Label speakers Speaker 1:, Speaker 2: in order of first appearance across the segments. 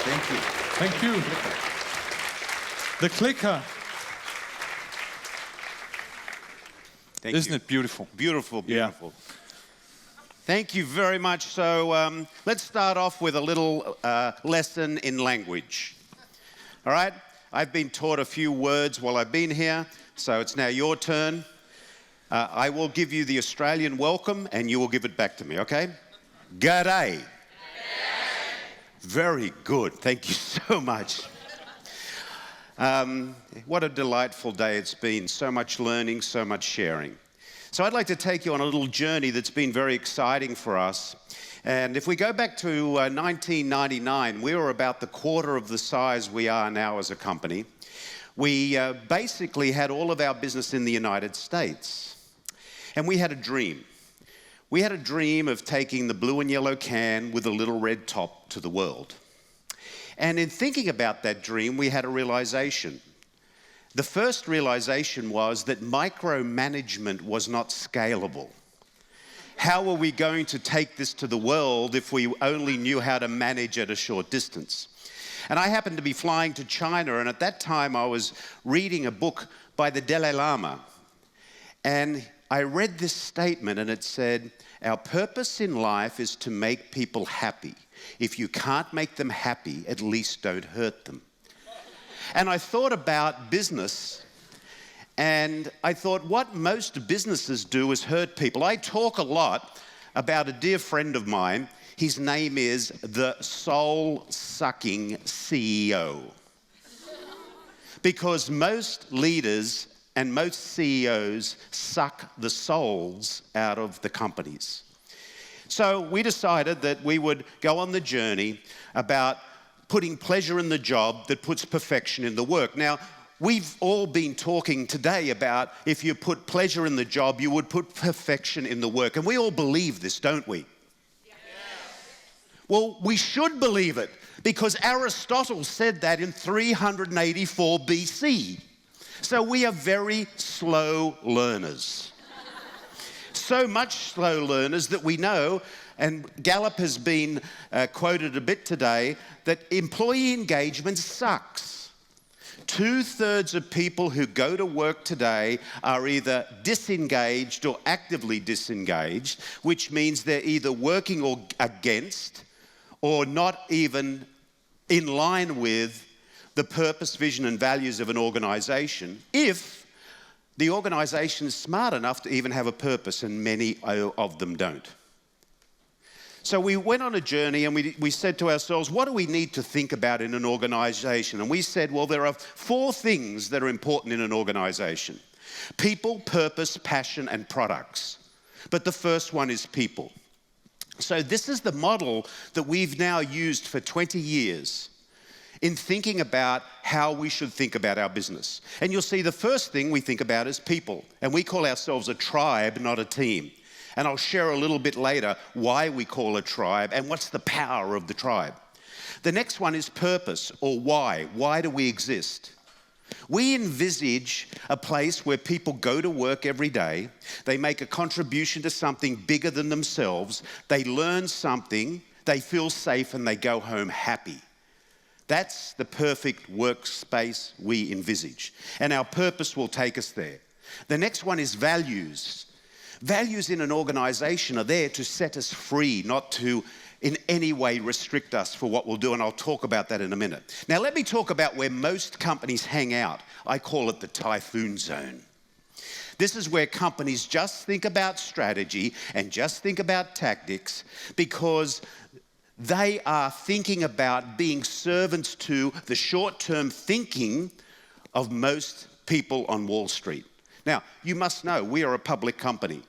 Speaker 1: Thank you.
Speaker 2: Thank you. The clicker. Isn't it beautiful?
Speaker 1: Beautiful, beautiful. Thank you very much. So let's start off with a little lesson in language. All right? I've been taught a few words while I've been here, so it's now your turn. I will give you the Australian welcome, and you will give it back to me, okay? G'day. Very good. Thank you so much. What a delightful day it's been. So much learning, so much sharing. So I'd like to take you on a little journey that's been very exciting for us. And if we go back to 1999, we were about the quarter of the size we are now as a company. We basically had all of our business in the United States. And we had a dream. We had a dream of taking the blue and yellow can with a little red top to the world. And in thinking about that dream, we had a realization. The first realization was that micromanagement was not scalable. How were we going to take this to the world if we only knew how to manage at a short distance? And I happened to be flying to China, and at that time I was reading a book by the Dalai Lama. And I read this statement, and it said, "Our purpose in life is to make people happy. If you can't make them happy, at least don't hurt them." And I thought about business, and I thought what most businesses do is hurt people. I talk a lot about a dear friend of mine. His name is the soul-sucking CEO. Because most leaders and most CEOs suck the souls out of the companies. So we decided that we would go on the journey about putting pleasure in the job that puts perfection in the work. Now, we've all been talking today about if you put pleasure in the job, you would put perfection in the work. And we all believe this, don't we? Yes. Well, we should believe it because Aristotle said that in 384 BC. So we are very slow learners. So much slow learners that we know, and Gallup has been quoted a bit today, that employee engagement sucks. 2/3 of people who go to work today are either disengaged or actively disengaged, which means they're either working or against or not even in line with the purpose, vision, and values of an organization, if the organization is smart enough to even have a purpose, and many of them don't. So we went on a journey and we said to ourselves, what do we need to think about in an organization? And we said, well, there are 4 things that are important in an organization: people, purpose, passion, and products. But the first one is people. So this is the model that we've now used for 20 years in thinking about how we should think about our business. And you'll see the first thing we think about is people. And we call ourselves a tribe, not a team. And I'll share a little bit later why we call a tribe and what's the power of the tribe. The next one is purpose, or why. Why do we exist? We envisage a place where people go to work every day, they make a contribution to something bigger than themselves, they learn something, they feel safe, and they go home happy. That's the perfect workspace we envisage. And our purpose will take us there. The next one is values. Values in an organization are there to set us free, not to in any way restrict us for what we'll do, and I'll talk about that in a minute. Now let me talk about where most companies hang out. I call it the typhoon zone. This is where companies just think about strategy and just think about tactics because they are thinking about being servants to the short-term thinking of most people on Wall Street. Now, you must know we are a public company.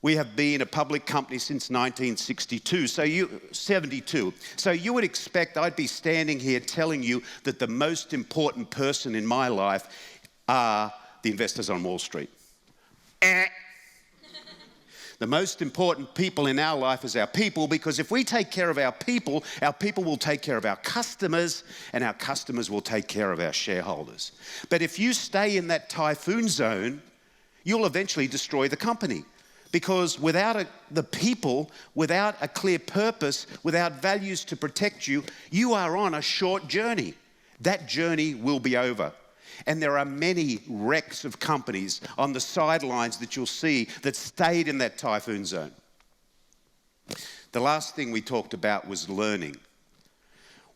Speaker 1: We have been a public company since 1962, 72. So you would expect I'd be standing here telling you that the most important person in my life are the investors on Wall Street. The most important people in our life is our people, because if we take care of our people will take care of our customers, and our customers will take care of our shareholders. But if you stay in that typhoon zone, you'll eventually destroy the company, Because without the people, without a clear purpose, without values to protect you, you are on a short journey. That journey will be over. And there are many wrecks of companies on the sidelines that you'll see that stayed in that typhoon zone. The last thing we talked about was learning.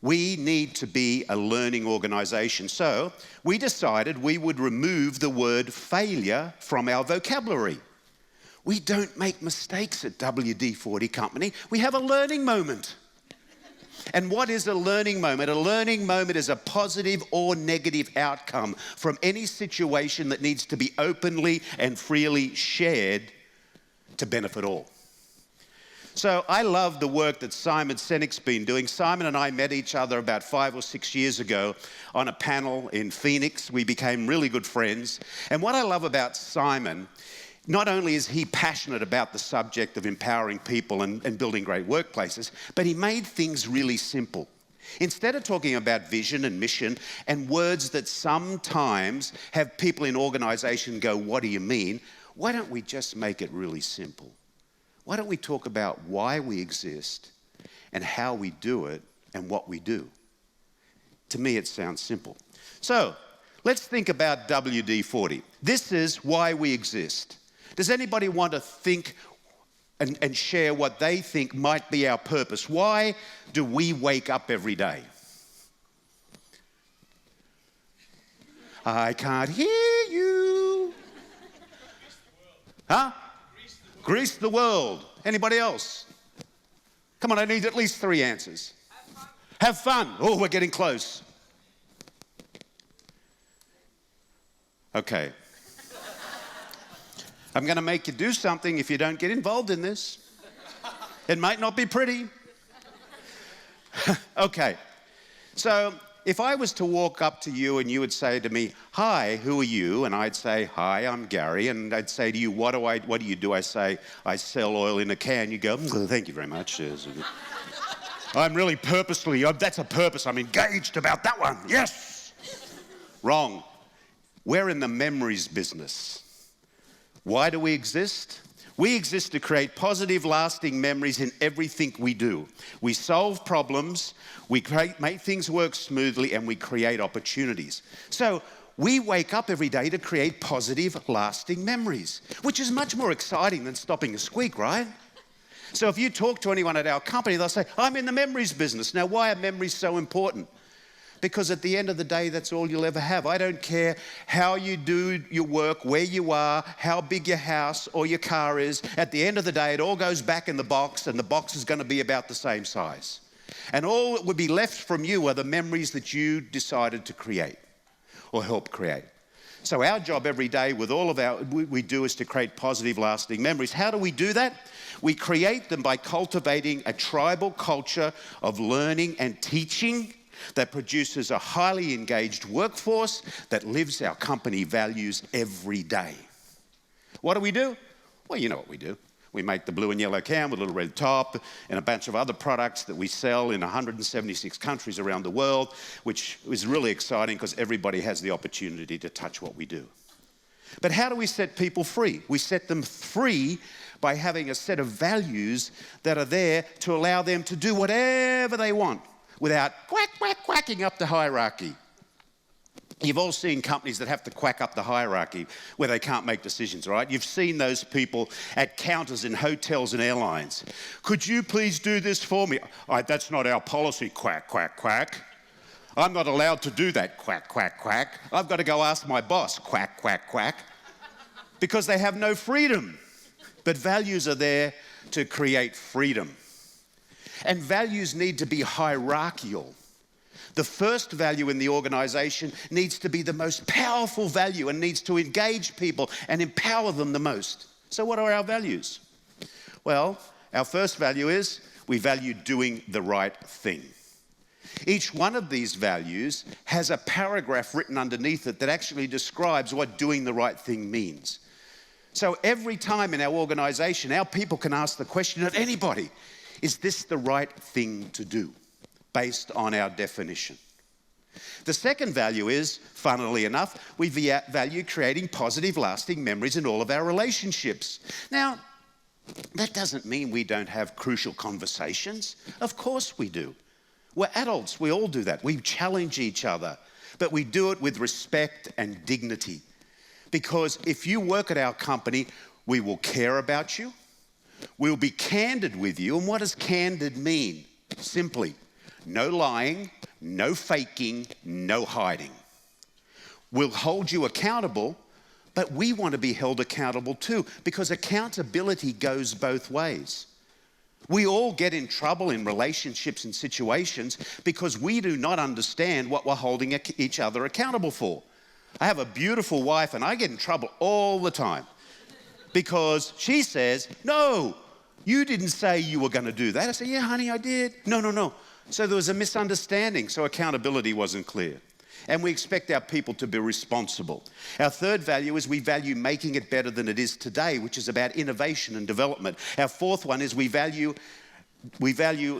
Speaker 1: We need to be a learning organization. So we decided we would remove the word failure from our vocabulary. We don't make mistakes at WD-40 Company. We have a learning moment. And what is a learning moment? A learning moment is a positive or negative outcome from any situation that needs to be openly and freely shared to benefit all. So I love the work that Simon Sinek's been doing. Simon and I met each other about 5 or 6 years ago on a panel in Phoenix. We became really good friends. And what I love about Simon, not only is he passionate about the subject of empowering people and building great workplaces, but he made things really simple. Instead of talking about vision and mission and words that sometimes have people in organization go, what do you mean? Why don't we just make it really simple? Why don't we talk about why we exist and how we do it and what we do? To me, it sounds simple. So let's think about WD-40. This is why we exist. Does anybody want to think and share what they think might be our purpose? Why do we wake up every day? I can't hear you. Huh? Grease the world. Anybody else? Come on, I need at least 3 answers. Have fun. Oh, we're getting close. Okay. I'm going to make you do something if you don't get involved in this. It might not be pretty. Okay. So if I was to walk up to you and you would say to me, hi, who are you? And I'd say, hi, I'm Garry. And I'd say to you, what do you do? I say, I sell oil in a can. You go, thank you very much. I'm really purposely, that's a purpose. I'm engaged about that one. Yes. Wrong. We're in the memories business. Why do we exist? We exist to create positive, lasting memories in everything we do. We solve problems, we make things work smoothly, and we create opportunities. So we wake up every day to create positive, lasting memories, which is much more exciting than stopping a squeak, right? So if you talk to anyone at our company, they'll say, I'm in the memories business. Now, why are memories so important? Because at the end of the day, that's all you'll ever have. I don't care how you do your work, where you are, how big your house or your car is. At the end of the day, it all goes back in the box, and the box is going to be about the same size. And all that would be left from you are the memories that you decided to create or help create. So our job every day with all of we do is to create positive, lasting memories. How do we do that? We create them by cultivating a tribal culture of learning and teaching that produces a highly engaged workforce that lives our company values every day. What do? Well, you know what we do. We make the blue and yellow can with a little red top and a bunch of other products that we sell in 176 countries around the world, which is really exciting because everybody has the opportunity to touch what we do. But how do we set people free? We set them free by having a set of values that are there to allow them to do whatever they want, without quacking up the hierarchy. You've all seen companies that have to quack up the hierarchy where they can't make decisions, right? You've seen those people at counters in hotels and airlines. Could you please do this for me? That's not our policy, quack, quack, quack. I'm not allowed to do that, quack, quack, quack. I've got to go ask my boss, quack, quack, quack. Because they have no freedom. But values are there to create freedom. And values need to be hierarchical. The first value in the organization needs to be the most powerful value and needs to engage people and empower them the most. So what are our values? Well, our first value is we value doing the right thing. Each one of these values has a paragraph written underneath it that actually describes what doing the right thing means. So every time in our organization, our people can ask the question of anybody, is this the right thing to do, based on our definition? The second value is, funnily enough, we value creating positive, lasting memories in all of our relationships. Now, That doesn't mean we don't have crucial conversations. Of course we do. We're adults, we all do that. We challenge each other, but we do it with respect and dignity. Because if you work at our company, we will care about you, we'll be candid with you. And what does candid mean? Simply, no lying, no faking, no hiding. We'll hold you accountable, but we want to be held accountable too, because accountability goes both ways. We all get in trouble in relationships and situations because we do not understand what we're holding each other accountable for. I have a beautiful wife and I get in trouble all the time because she says, no, you didn't say you were going to do that. I say, yeah, honey, I did. No. So there was a misunderstanding, so accountability wasn't clear. And we expect our people to be responsible. Our third value is we value making it better than it is today, which is about innovation and development. Our fourth one is we value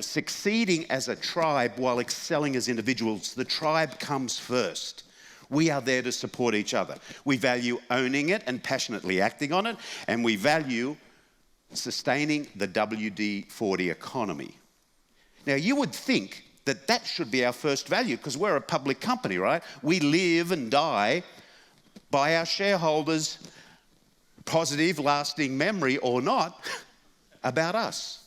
Speaker 1: succeeding as a tribe while excelling as individuals. The tribe comes first. We are there to support each other. We value owning it and passionately acting on it, and we value sustaining the WD-40 economy. Now, you would think that should be our first value because we're a public company, right? We live and die by our shareholders' positive, lasting memory or not about us.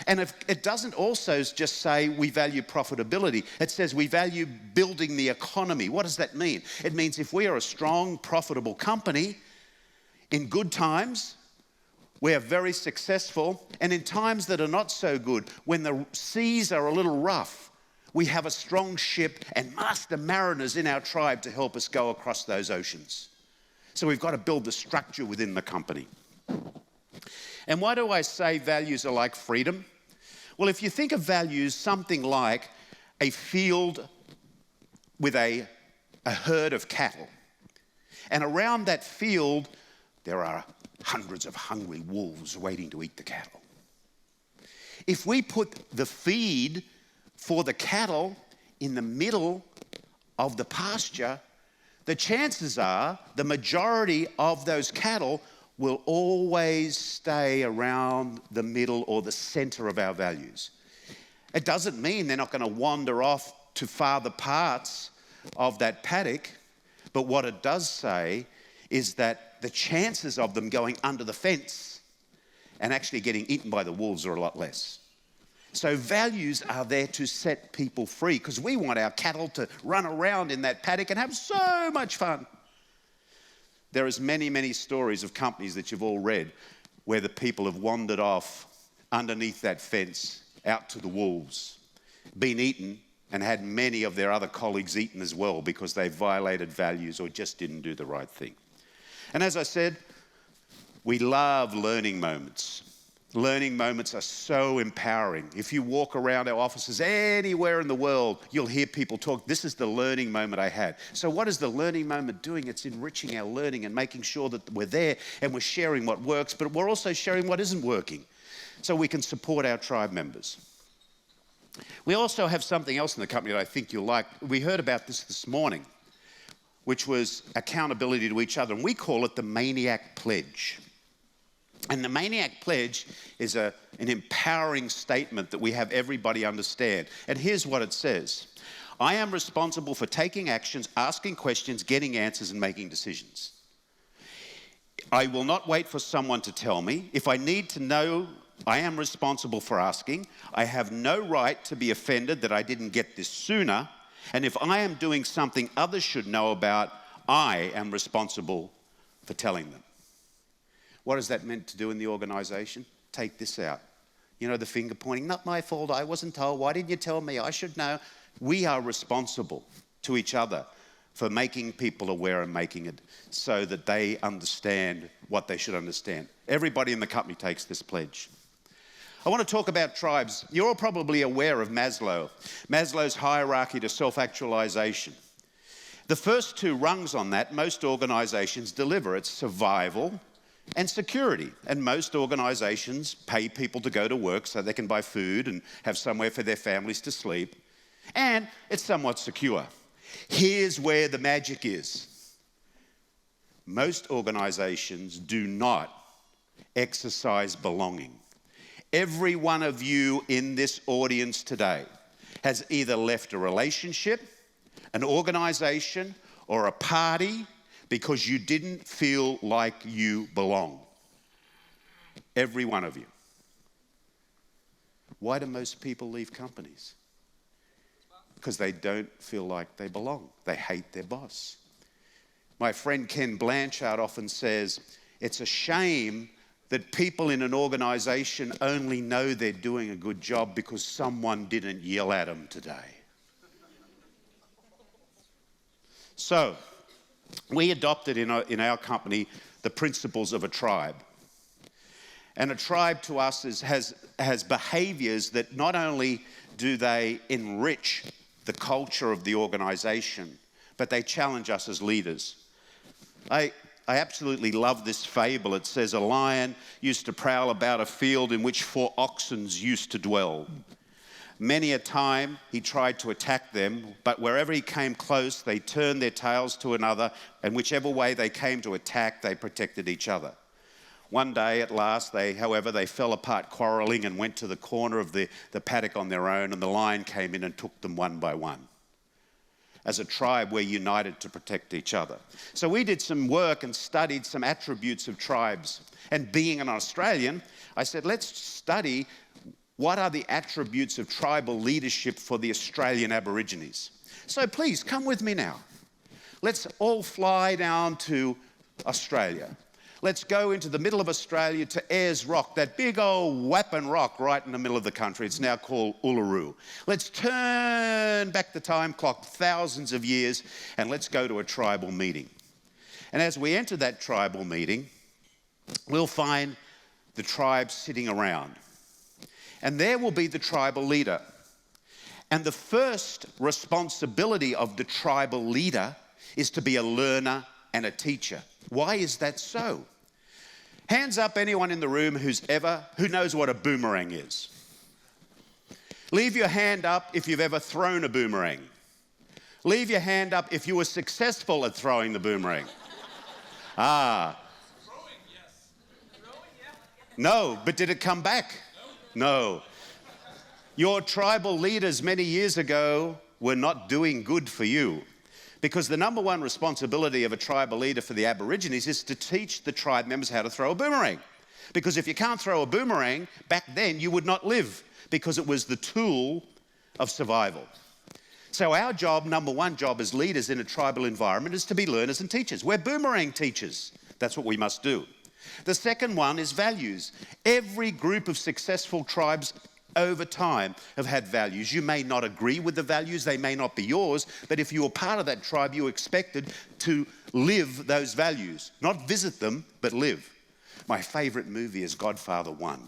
Speaker 1: And if it doesn't also just say we value profitability, it says we value building the economy. What does that mean? It means if we are a strong, profitable company, in good times, we are very successful, and in times that are not so good, when the seas are a little rough, we have a strong ship and master mariners in our tribe to help us go across those oceans. So we've got to build the structure within the company. And why do I say values are like freedom? Well, if you think of values, something like a field with a herd of cattle, and around that field there are hundreds of hungry wolves waiting to eat the cattle. If we put the feed for the cattle in the middle of the pasture, the chances are the majority of those cattle will always stay around the middle or the center of our values. It doesn't mean they're not going to wander off to farther parts of that paddock, but what it does say is that the chances of them going under the fence and actually getting eaten by the wolves are a lot less. So values are there to set people free because we want our cattle to run around in that paddock and have so much fun. There is many, many stories of companies that you've all read where the people have wandered off underneath that fence out to the wolves, been eaten, and had many of their other colleagues eaten as well because they violated values or just didn't do the right thing. And as I said, we love learning moments. Learning moments are so empowering. If you walk around our offices anywhere in the world, you'll hear people talk, this is the learning moment I had. So what is the learning moment doing? It's enriching our learning and making sure that we're there and we're sharing what works, but we're also sharing what isn't working so we can support our tribe members. We also have something else in the company that I think you'll like. We heard about this morning, which was accountability to each other, and we call it the Maniac Pledge. And the Maniac Pledge is an empowering statement that we have everybody understand. And here's what it says. I am responsible for taking actions, asking questions, getting answers, and making decisions. I will not wait for someone to tell me. If I need to know, I am responsible for asking. I have no right to be offended that I didn't get this sooner. And if I am doing something others should know about, I am responsible for telling them. What is that meant to do in the organization? Take this out. You know, the finger pointing, not my fault, I wasn't told, why didn't you tell me, I should know. We are responsible to each other for making people aware and making it so that they understand what they should understand. Everybody in the company takes this pledge. I want to talk about tribes. You're all probably aware of Maslow's hierarchy to self-actualization. The first two rungs on that, most organizations deliver. It's survival and security. And most organizations pay people to go to work so they can buy food and have somewhere for their families to sleep. And it's somewhat secure. Here's where the magic is. Most organizations do not exercise belonging. Every one of you in this audience today has either left a relationship, an organization, or a party because you didn't feel like you belong. Every one of you. Why do most people leave companies? Because they don't feel like they belong. They hate their boss. My friend Ken Blanchard often says, it's a shame that people in an organization only know they're doing a good job because someone didn't yell at them today. So, we adopted in our company the principles of a tribe. And a tribe to us has behaviors that not only do they enrich the culture of the organization, but they challenge us as leaders. I absolutely love this fable. It says, a lion used to prowl about a field in which 4 oxen used to dwell. Many a time he tried to attack them, but wherever he came close, they turned their tails to another, and whichever way they came to attack, they protected each other. One day, at last, however, they fell apart quarreling and went to the corner of the paddock on their own, and the lion came in and took them one by one. As a tribe, we're united to protect each other. So we did some work and studied some attributes of tribes. And being an Australian, I said, let's study what are the attributes of tribal leadership for the Australian Aborigines. So please, come with me now. Let's all fly down to Australia. Let's go into the middle of Australia to Ayers Rock, that big old whapping rock right in the middle of the country. It's now called Uluru. Let's turn back the time clock thousands of years and let's go to a tribal meeting. And as we enter that tribal meeting, we'll find the tribe sitting around. And there will be the tribal leader. And the first responsibility of the tribal leader is to be a learner and a teacher. Why is that so? Hands up anyone in the room who knows what a boomerang is. Leave your hand up if you've ever thrown a boomerang. Leave your hand up if you were successful at throwing the boomerang. Ah.
Speaker 3: Throwing, yes. Throwing, yeah.
Speaker 1: No, but did it come back? No. Your tribal leaders many years ago were not doing good for you. Because the number one responsibility of a tribal leader for the Aborigines is to teach the tribe members how to throw a boomerang. Because if you can't throw a boomerang, back then you would not live, because it was the tool of survival. So our job, number one job as leaders in a tribal environment, is to be learners and teachers. We're boomerang teachers. That's what we must do. The second one is values. Every group of successful tribes over time have had values. You may not agree with the values, they may not be yours, but if you were part of that tribe, you were expected to live those values. Not visit them, but live. My favorite movie is Godfather 1.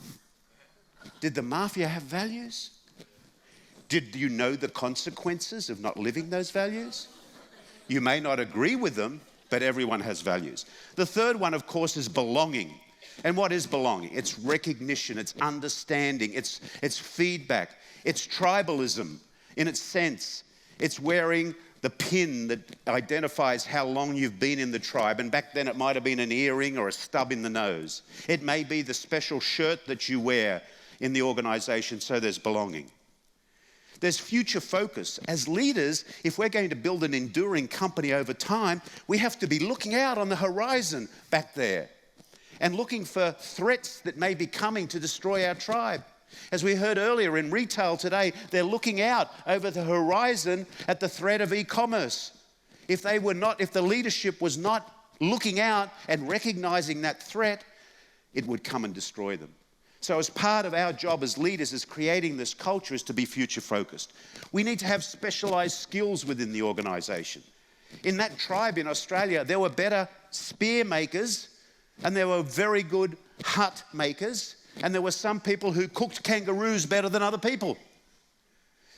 Speaker 1: Did the mafia have values? Did you know the consequences of not living those values? You may not agree with them, but everyone has values. The third one, of course, is belonging. And what is belonging? It's recognition, it's understanding, it's feedback, it's tribalism in its sense. It's wearing the pin that identifies how long you've been in the tribe, and back then it might have been an earring or a stub in the nose. It may be the special shirt that you wear in the organization, so there's belonging. There's future focus. As leaders, if we're going to build an enduring company over time, we have to be looking out on the horizon back there and looking for threats that may be coming to destroy our tribe. As we heard earlier in retail today, they're looking out over the horizon at the threat of e-commerce. If the leadership was not looking out and recognizing that threat, it would come and destroy them. So as part of our job as leaders is creating this culture is to be future focused. We need to have specialized skills within the organization. In that tribe in Australia, there were better spear makers and there were very good hut makers, and there were some people who cooked kangaroos better than other people.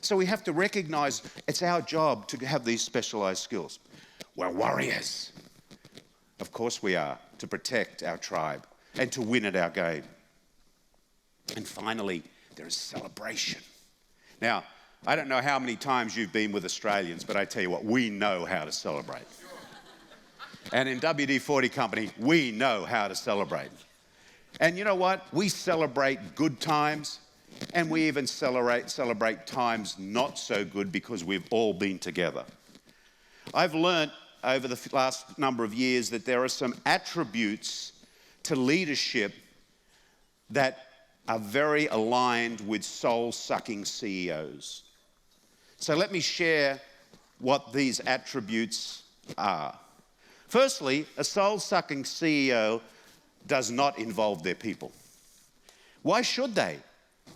Speaker 1: So we have to recognize it's our job to have these specialized skills. We're warriors. Of course we are, to protect our tribe and to win at our game. And finally, there is celebration. Now, I don't know how many times you've been with Australians, but I tell you what, we know how to celebrate. And in WD-40 company, we know how to celebrate. And you know what? We celebrate good times, and we even celebrate times not so good because we've all been together. I've learnt over the last number of years that there are some attributes to leadership that are very aligned with soul-sucking CEOs. So let me share what these attributes are. Firstly, a soul-sucking CEO does not involve their people. Why should they?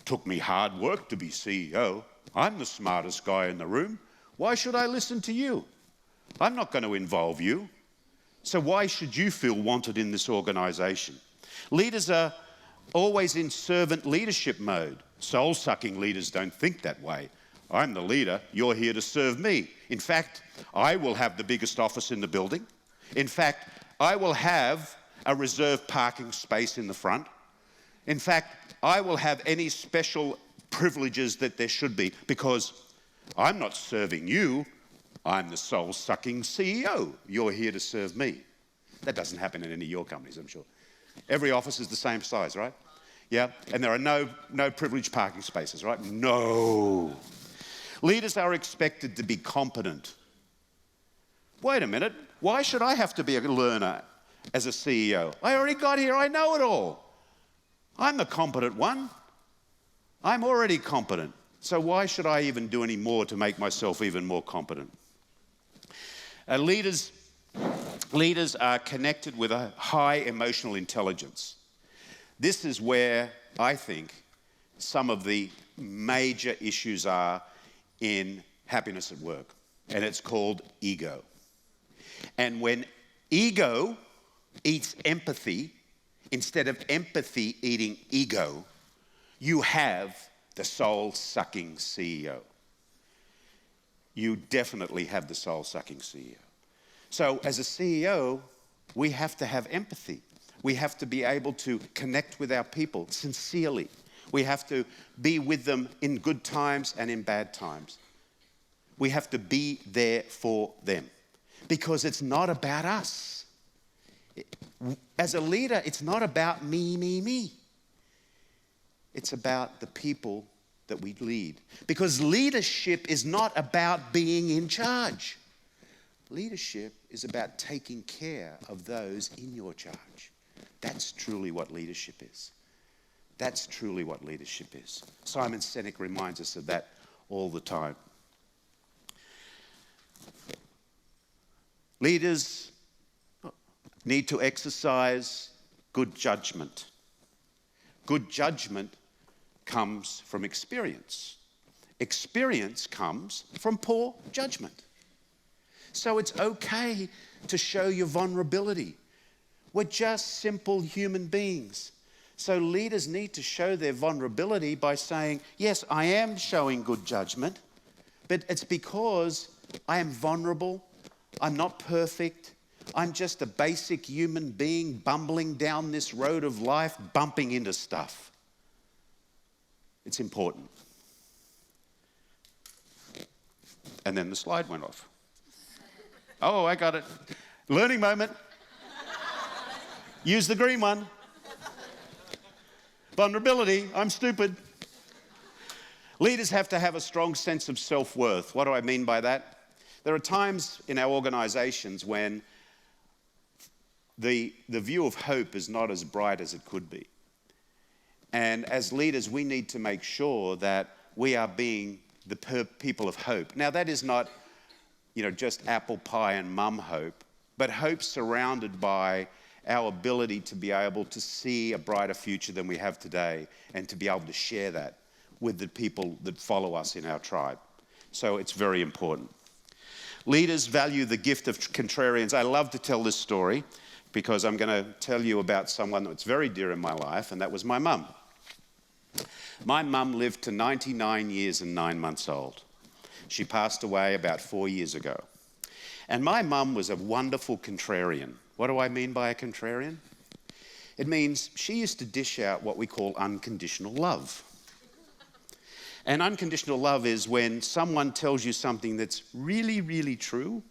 Speaker 1: Took me hard work to be CEO. I'm the smartest guy in the room. Why should I listen to you? I'm not going to involve you. So why should you feel wanted in this organization? Leaders are always in servant leadership mode. Soul-sucking leaders don't think that way. I'm the leader. You're here to serve me. In fact, I will have the biggest office in the building. In fact, I will have a reserved parking space in the front. In fact, I will have any special privileges that there should be because I'm not serving you. I'm the soul-sucking CEO. You're here to serve me. That doesn't happen in any of your companies, I'm sure. Every office is the same size, right? Yeah, and there are no privileged parking spaces, right? No. Leaders are expected to be competent. Wait a minute, why should I have to be a learner as a CEO? I already got here, I know it all. I'm the competent one. I'm already competent. So why should I even do any more to make myself even more competent? Leaders are connected with a high emotional intelligence. This is where I think some of the major issues are in happiness at work, and it's called ego. And when ego eats empathy, instead of empathy eating ego, you have the soul-sucking CEO. You definitely have the soul-sucking CEO. So as a CEO, we have to have empathy. We have to be able to connect with our people sincerely. We have to be with them in good times and in bad times. We have to be there for them because it's not about us. As a leader, it's not about me, me, me. It's about the people that we lead. Because leadership is not about being in charge. Leadership is about taking care of those in your charge. That's truly what leadership is. That's truly what leadership is. Simon Sinek reminds us of that all the time. Leaders need to exercise good judgment. Good judgment comes from experience. Experience comes from poor judgment. So it's okay to show your vulnerability. We're just simple human beings. So leaders need to show their vulnerability by saying, yes, I am showing good judgment, but it's because I am vulnerable. I'm not perfect. I'm just a basic human being bumbling down this road of life, bumping into stuff. It's important. And then the slide went off. Oh, I got it. Learning moment. Use the green one. Vulnerability, I'm stupid. Leaders have to have a strong sense of self-worth. What do I mean by that? There are times in our organizations when the view of hope is not as bright as it could be. And as leaders, we need to make sure that we are being the people of hope. Now, that is not, just apple pie and mum hope, but hope surrounded by our ability to be able to see a brighter future than we have today and to be able to share that with the people that follow us in our tribe. So it's very important. Leaders value the gift of contrarians. I love to tell this story because I'm going to tell you about someone that's very dear in my life, and that was my mum. My mum lived to 99 years and 9 months old. She passed away about 4 years ago. And my mum was a wonderful contrarian. What do I mean by a contrarian? It means she used to dish out what we call unconditional love. And unconditional love is when someone tells you something that's really, really true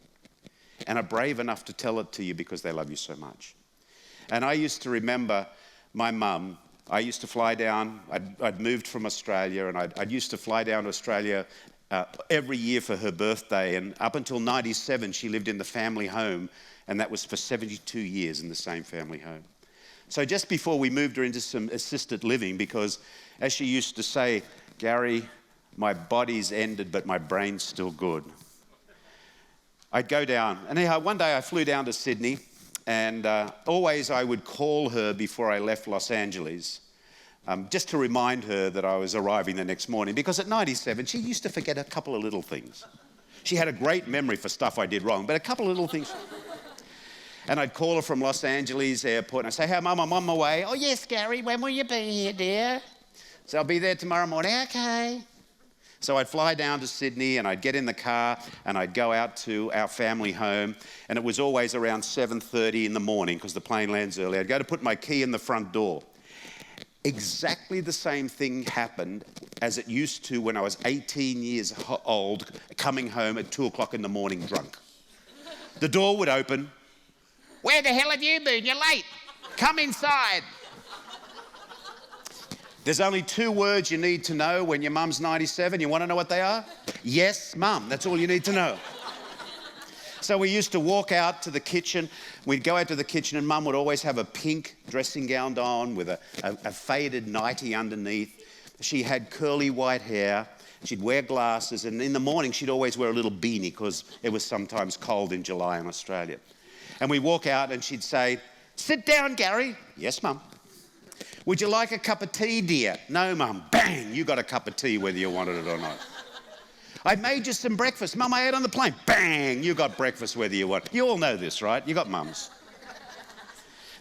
Speaker 1: and are brave enough to tell it to you because they love you so much. And I used to remember my mum, I used to fly down, I'd moved from Australia, and I'd used to fly down to Australia every year for her birthday, and up until 97 she lived in the family home, and that was for 72 years in the same family home. So just before we moved her into some assisted living, because as she used to say, Garry, my body's ended but my brain's still good. I'd go down, and anyhow, one day I flew down to Sydney, and always I would call her before I left Los Angeles, just to remind her that I was arriving the next morning, because at 97 she used to forget a couple of little things. She had a great memory for stuff I did wrong, but a couple of little things. And I'd call her from Los Angeles airport, and I'd say, hey, Mum, I'm on my way. Oh, yes, Garry, when will you be here, dear? So I'll be there tomorrow morning. Okay. So I'd fly down to Sydney, and I'd get in the car, and I'd go out to our family home, and it was always around 7:30 in the morning, because the plane lands early. I'd go to put my key in the front door. Exactly the same thing happened as it used to when I was 18 years old, coming home at 2 o'clock in the morning drunk. The door would open. Where the hell have you been? You're late. Come inside. There's only 2 words you need to know when your mum's 97. You want to know what they are? Yes, Mum. That's all you need to know. So we used to walk out to the kitchen. We'd go out to the kitchen, and Mum would always have a pink dressing gown on with a faded nightie underneath. She had curly white hair. She'd wear glasses, and in the morning she'd always wear a little beanie because it was sometimes cold in July in Australia. And we'd walk out and she'd say, sit down, Garry. Yes, Mum. Would you like a cup of tea, dear? No, Mum. Bang, you got a cup of tea whether you wanted it or not. I made you some breakfast. Mum, I ate on the plane. Bang, you got breakfast whether you want. You all know this, right? You got mums.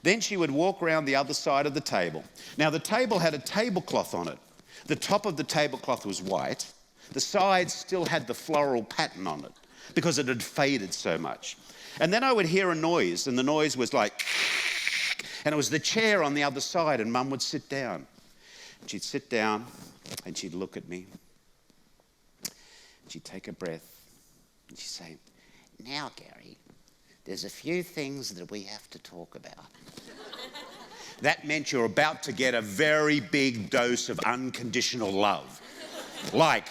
Speaker 1: Then she would walk around the other side of the table. Now, the table had a tablecloth on it. The top of the tablecloth was white. The sides still had the floral pattern on it because it had faded so much. And then I would hear a noise, and the noise was like, and it was the chair on the other side, and Mum would sit down. She'd sit down, and she'd look at me. She'd take a breath, and she'd say, now, Garry, there's a few things that we have to talk about. That meant you're about to get a very big dose of unconditional love. Like,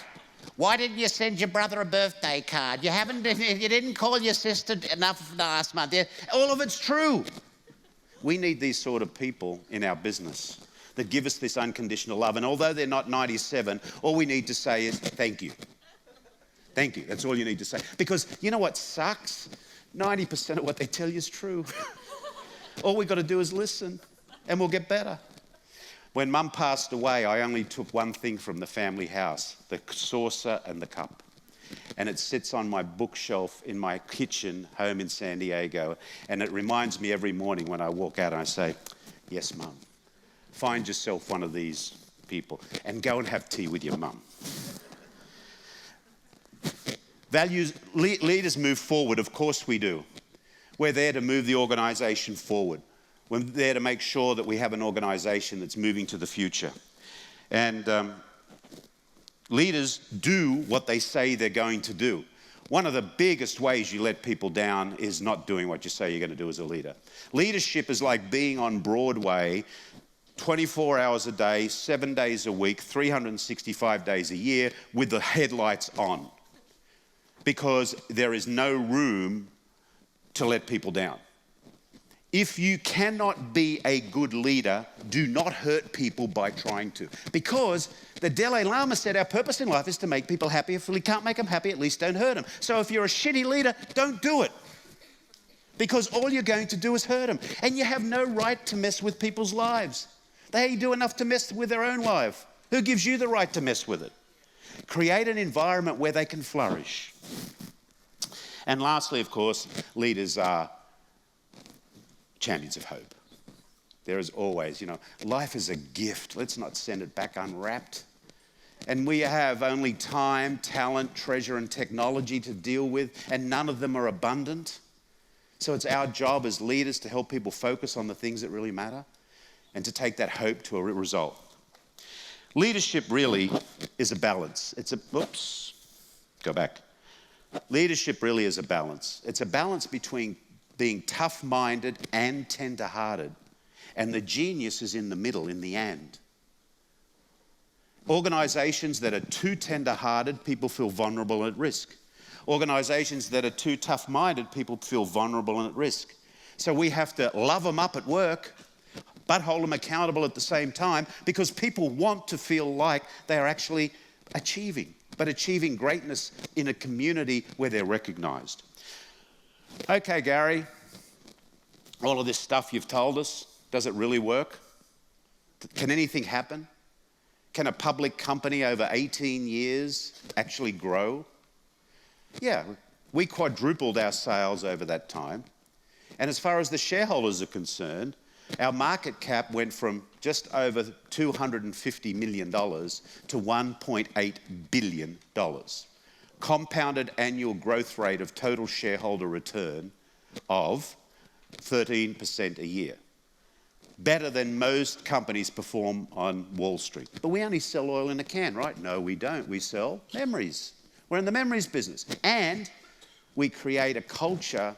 Speaker 1: why didn't you send your brother a birthday card? You didn't call your sister enough last month. All of it's true. We need these sort of people in our business that give us this unconditional love. And although they're not 97, all we need to say is thank you. Thank you. That's all you need to say. Because you know what sucks? 90% of what they tell you is true. All we've got to do is listen, and we'll get better. When Mum passed away, I only took one thing from the family house, the saucer and the cup. And it sits on my bookshelf in my kitchen home in San Diego. And it reminds me every morning when I walk out and I say, yes, Mum, find yourself one of these people and go and have tea with your mum. Leaders move forward, of course we do. We're there to move the organisation forward. We're there to make sure that we have an organisation that's moving to the future. And leaders do what they say they're going to do. One of the biggest ways you let people down is not doing what you say you're going to do as a leader. Leadership is like being on Broadway 24 hours a day, 7 days a week, 365 days a year with the headlights on. Because there is no room to let people down. If you cannot be a good leader, do not hurt people by trying to. Because the Dalai Lama said our purpose in life is to make people happy. If we can't make them happy, at least don't hurt them. So if you're a shitty leader, don't do it. Because all you're going to do is hurt them. And you have no right to mess with people's lives. They do enough to mess with their own life. Who gives you the right to mess with it? Create an environment where they can flourish. And lastly, of course, leaders are champions of hope. There is always, life is a gift. Let's not send it back unwrapped. And we have only time, talent, treasure, and technology to deal with, and none of them are abundant. So it's our job as leaders to help people focus on the things that really matter and to take that hope to a result. Leadership really is a balance. Leadership really is a balance. It's a balance between being tough-minded and tender-hearted And the genius is in the middle, in the and. Organisations that are too tender-hearted, people feel vulnerable and at risk. Organisations that are too tough-minded, people feel vulnerable and at risk. So we have to love them up at work, but hold them accountable at the same time, because people want to feel like they are actually achieving, but achieving greatness in a community where they're recognised. Okay, Garry, all of this stuff you've told us, does it really work? Can anything happen? Can a public company over 18 years actually grow? Yeah, we quadrupled our sales over that time. And as far as the shareholders are concerned, our market cap went from just over $250 million to $1.8 billion. Compounded annual growth rate of total shareholder return of 13% a year. Better than most companies perform on Wall Street. But we only sell oil in a can, right? No, we don't. We sell memories. We're in the memories business. And we create a culture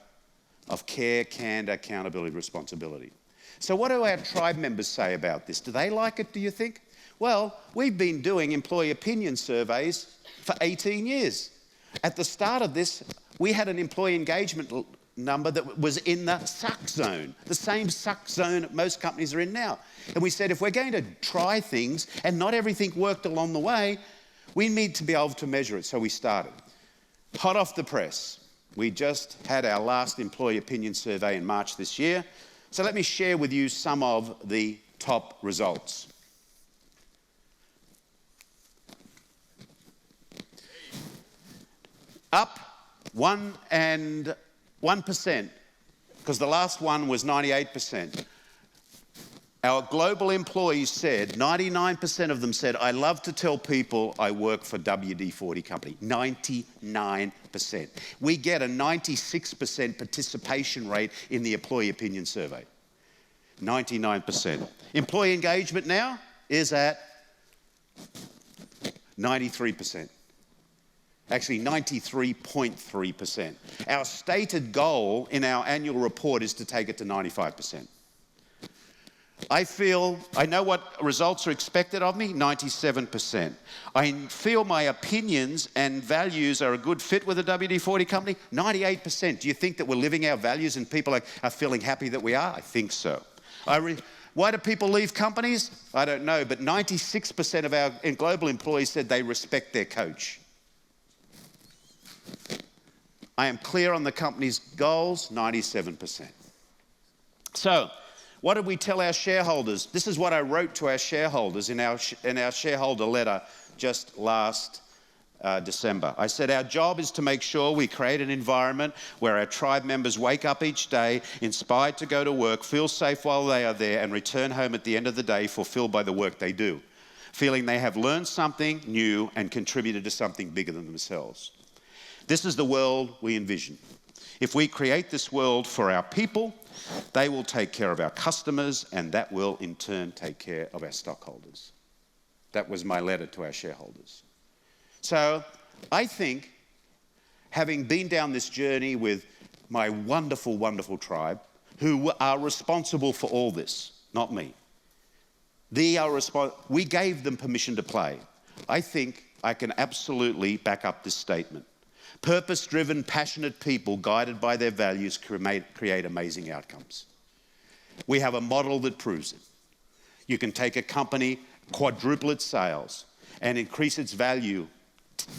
Speaker 1: of care, candor, accountability, responsibility. So what do our tribe members say about this? Do they like it, do you think? Well, we've been doing employee opinion surveys for 18 years. At the start of this, we had an employee engagement number that was in the suck zone, the same suck zone most companies are in now. And we said, if we're going to try things and not everything worked along the way, we need to be able to measure it. So we started. Hot off the press, we just had our last employee opinion survey in March this year. So let me share with you some of the top results. Up 1%, because the last one was 98%. Our global employees said, 99% of them said, I love to tell people I work for WD-40 company. 99%. We get a 96% participation rate in the employee opinion survey. 99%. Employee engagement now is at 93%. Actually, 93.3%. Our stated goal in our annual report is to take it to 95%. I know what results are expected of me, 97%. I feel my opinions and values are a good fit with the WD-40 company, 98%. Do you think that we're living our values and people are feeling happy that we are? I think so. Why do people leave companies? I don't know, but 96% of our global employees said they respect their coach. I am clear on the company's goals, 97%. So, what did we tell our shareholders? This is what I wrote to our shareholders in our shareholder letter just last December. I said, our job is to make sure we create an environment where our tribe members wake up each day inspired to go to work, feel safe while they are there, and return home at the end of the day fulfilled by the work they do, feeling they have learned something new and contributed to something bigger than themselves. This is the world we envision. If we create this world for our people, they will take care of our customers, and that will in turn take care of our stockholders. That was my letter to our shareholders. So I think, having been down this journey with my wonderful, wonderful tribe, who are responsible for all this, not me, we gave them permission to play. I think I can absolutely back up this statement. Purpose-driven, passionate people guided by their values create amazing outcomes. We have a model that proves it. You can take a company, quadruple its sales, and increase its value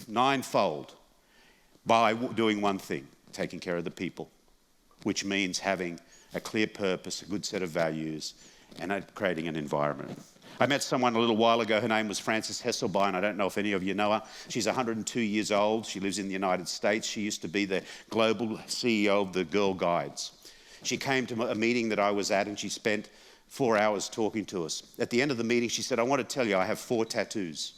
Speaker 1: ninefold by doing one thing, taking care of the people, which means having a clear purpose, a good set of values, and creating an environment. I met someone a little while ago. Her name was Frances Hesselbein. I don't know if any of you know her. She's 102 years old. She lives in the United States. She used to be the global CEO of the Girl Guides. She came to a meeting that I was at, and she spent 4 hours talking to us. At the end of the meeting, she said, I want to tell you I have 4 tattoos.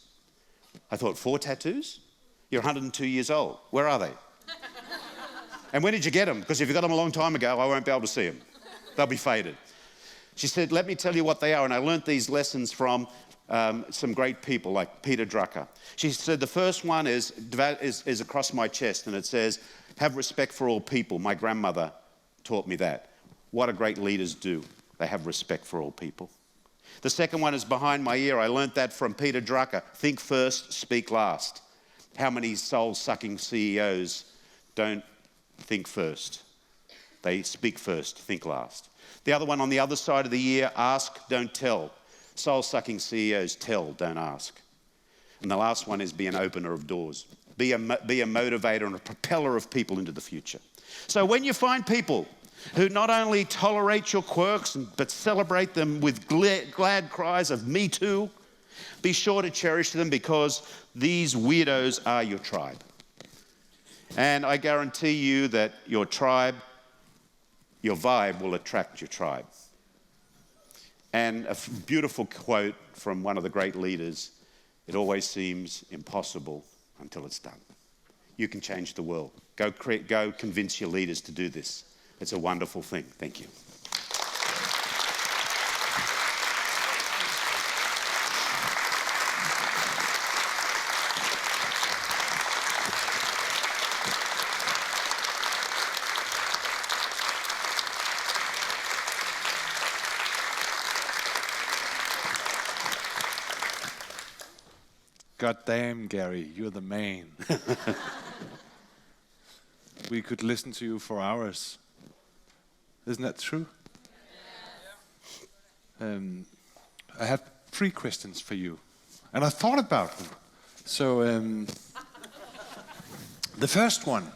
Speaker 1: I thought, 4 tattoos? You're 102 years old. Where are they? And when did you get them? Because if you got them a long time ago, I won't be able to see them. They'll be faded. She said, let me tell you what they are. And I learnt these lessons from some great people like Peter Drucker. She said, the first one is across my chest, and it says, have respect for all people. My grandmother taught me that. What do great leaders do? They have respect for all people. The second one is behind my ear. I learnt that from Peter Drucker. Think first, speak last. How many soul-sucking CEOs don't think first? They speak first, think last. The other one on the other side of the ear, ask, don't tell. Soul-sucking CEOs tell, don't ask. And the last one is be an opener of doors. Be a motivator and a propeller of people into the future. So when you find people who not only tolerate your quirks, but celebrate them with glad cries of me too, be sure to cherish them, because these weirdos are your tribe. And I guarantee you that your tribe, your vibe will attract your tribe. And a beautiful quote from one of the great leaders, it always seems impossible until it's done. You can change the world. Go convince your leaders to do this. It's a wonderful thing. Thank you.
Speaker 2: God damn, Garry, you're the man. We could listen to you for hours. Isn't that true? I have 3 questions for you, and I thought about them. So, the first one,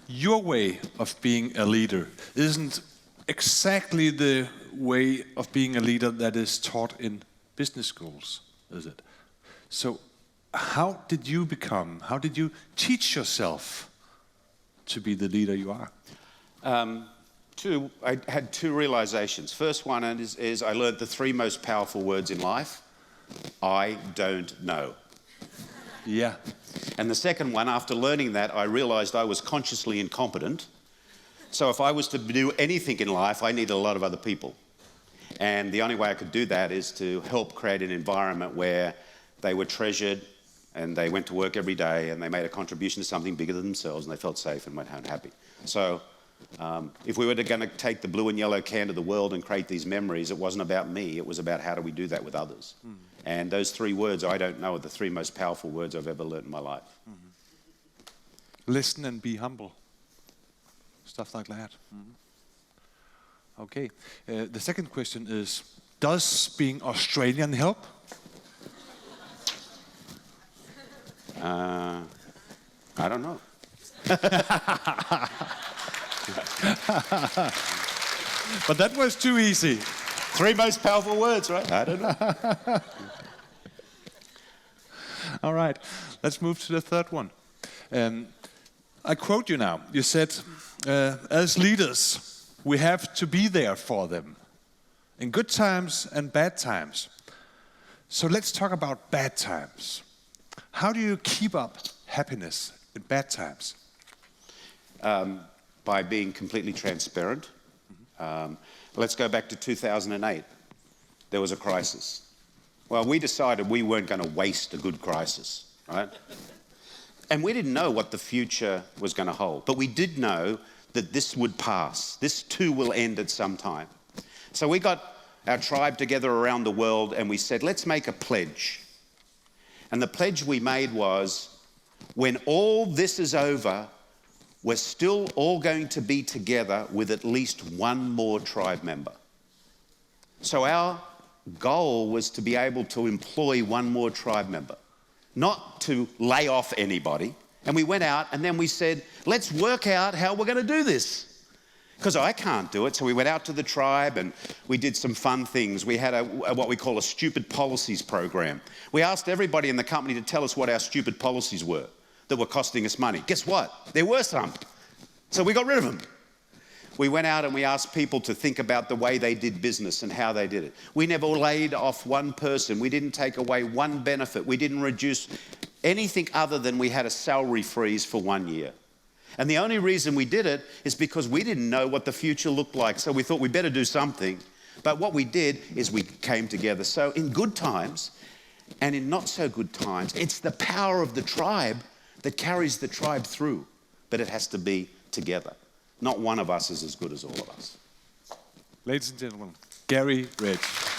Speaker 2: your way of being a leader isn't exactly the way of being a leader that is taught in business schools, is it? So, how did you teach yourself to be the leader you are?
Speaker 1: I had 2 realizations. First one is I learned the 3 most powerful words in life. I don't know.
Speaker 2: Yeah.
Speaker 1: And the second one, after learning that, I realized I was consciously incompetent. So if I was to do anything in life, I needed a lot of other people. And the only way I could do that is to help create an environment where they were treasured and they went to work every day and they made a contribution to something bigger than themselves, and they felt safe and went home happy. So if we were going to take the blue and yellow can to the world and create these memories, it wasn't about me, it was about how do we do that with others. Mm-hmm. And those 3 words, I don't know, are the 3 most powerful words I've ever learned in my life.
Speaker 2: Mm-hmm. Listen and be humble. Stuff like that. Mm-hmm. Okay. The second question is, does being Australian help?
Speaker 1: I don't know.
Speaker 2: But that was too easy.
Speaker 1: 3 most powerful words, right? I don't know.
Speaker 2: All right, let's move to the third one. I quote you now. You said, as leaders, we have to be there for them in good times and bad times. So let's talk about bad times. How do you keep up happiness in bad times?
Speaker 1: By being completely transparent. Let's go back to 2008. There was a crisis. Well, we decided we weren't going to waste a good crisis, right? And we didn't know what the future was going to hold, but we did know that this would pass. This too will end at some time. So we got our tribe together around the world and we said, let's make a pledge. And the pledge we made was, when all this is over, we're still all going to be together with at least 1 more tribe member. So our goal was to be able to employ 1 more tribe member, not to lay off anybody. And we went out and then we said, let's work out how we're going to do this. Because I can't do it. So we went out to the tribe and we did some fun things. We had what we call a stupid policies program. We asked everybody in the company to tell us what our stupid policies were that were costing us money. Guess what? There were some. So we got rid of them. We went out and we asked people to think about the way they did business and how they did it. We never laid off 1 person. We didn't take away 1 benefit. We didn't reduce anything other than we had a salary freeze for 1 year. And the only reason we did it is because we didn't know what the future looked like. So we thought we better do something. But what we did is we came together. So in good times and in not so good times, it's the power of the tribe that carries the tribe through. But it has to be together. Not one of us is as good as all of us.
Speaker 2: Ladies and gentlemen, Garry Ridge.